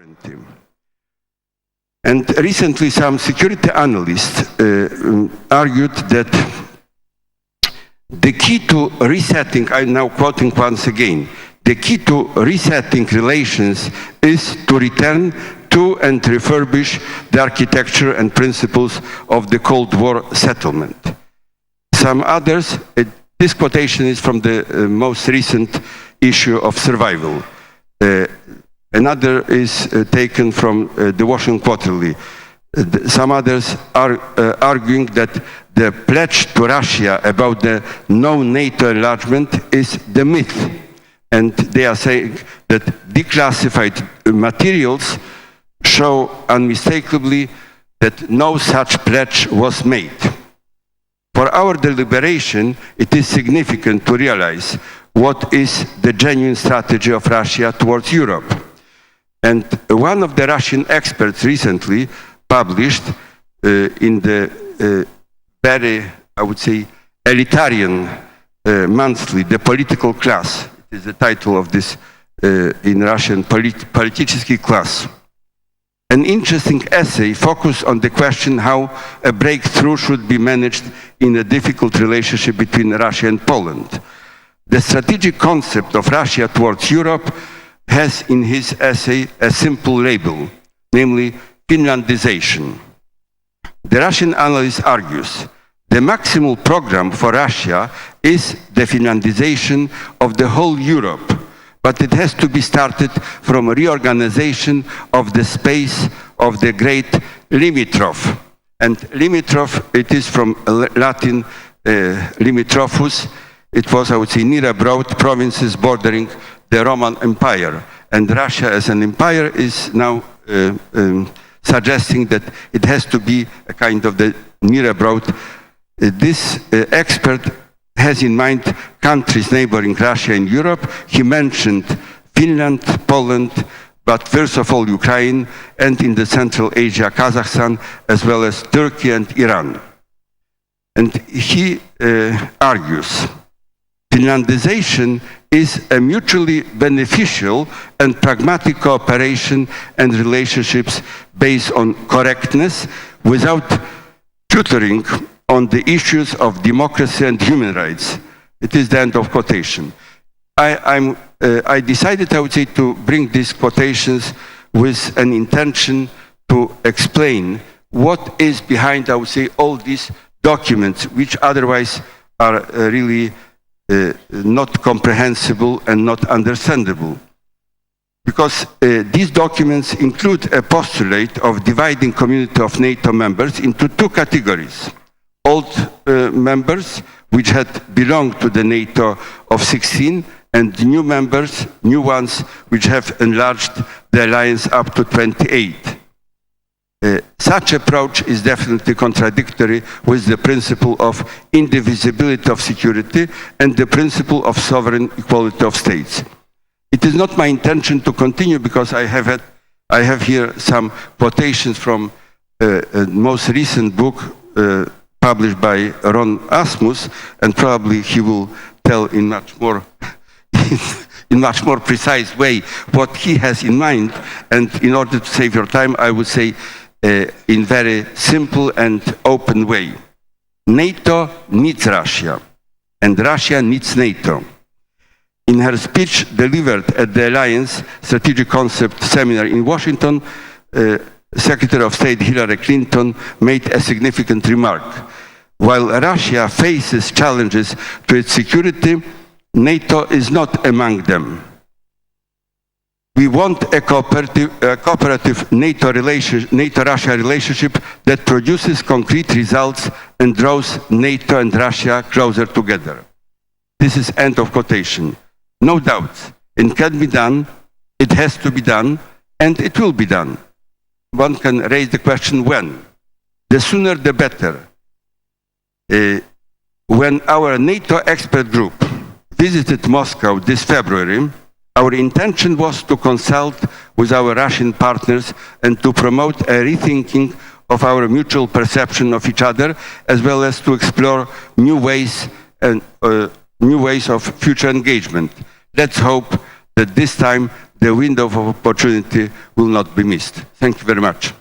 sovereignty. And recently some security analysts argued that the key to resetting, I'm now quoting once again, the key to resetting relations is to return to and refurbish the architecture and principles of the Cold War settlement. Some others, this quotation is from the most recent issue of Survival. Another is taken from the Washington Quarterly. Some others are arguing that the pledge to Russia about the no NATO enlargement is the myth. And they are saying that declassified materials show unmistakably that no such pledge was made. For our deliberation, it is significant to realize what is the genuine strategy of Russia towards Europe. And one of the Russian experts recently published in the very, I would say, elitarian monthly, The Political Class, it is the title of this in Russian, Politiический Class. An interesting essay focused on the question how a breakthrough should be managed in a difficult relationship between Russia and Poland. The strategic concept of Russia towards Europe has in his essay a simple label, namely Finlandization. The Russian analyst argues the maximal program for Russia is the Finlandization of the whole Europe, but it has to be started from a reorganization of the space of the great limitrof. And limitrof, it is from Latin limitrophus. It was, I would say, near abroad provinces bordering the Roman Empire. And Russia as an empire is now suggesting that it has to be a kind of the near abroad. This expert has in mind countries neighboring Russia in Europe. He mentioned Finland, Poland, but first of all Ukraine, and in the Central Asia, Kazakhstan, as well as Turkey and Iran. And he argues, Finlandization is a mutually beneficial and pragmatic cooperation and relationships based on correctness without tutoring on the issues of democracy and human rights. It is the end of quotation. I decided, I would say, to bring these quotations with an intention to explain what is behind, I would say, all these documents, which otherwise are really not comprehensible and not understandable. Because these documents include a postulate of dividing community of NATO members into two categories. Old members, which had belonged to the NATO of 16, and new members, new ones, which have enlarged the alliance up to 28. Such approach is definitely contradictory with the principle of indivisibility of security and the principle of sovereign equality of states. It is not my intention to continue because I have here some quotations from a most recent book published by Asmus, and probably he will tell in much more in much more precise way what he has in mind. And in order to save your time, I would say in very simple and open way. NATO needs Russia, and Russia needs NATO. In her speech delivered at the Alliance Strategic Concept Seminar in Washington, Secretary of State Hillary Clinton made a significant remark. While Russia faces challenges to its security, NATO is not among them. We want a cooperative NATO-Russia relationship that produces concrete results and draws NATO and Russia closer together. This is end of quotation. No doubt, it can be done, it has to be done, and it will be done. One can raise the question when. The sooner the better. When our NATO Expert Group visited Moscow this February, our intention was to consult with our Russian partners and to promote a rethinking of our mutual perception of each other, as well as to explore new ways of future engagement. Let's hope that this time the window of opportunity will not be missed. Thank you very much.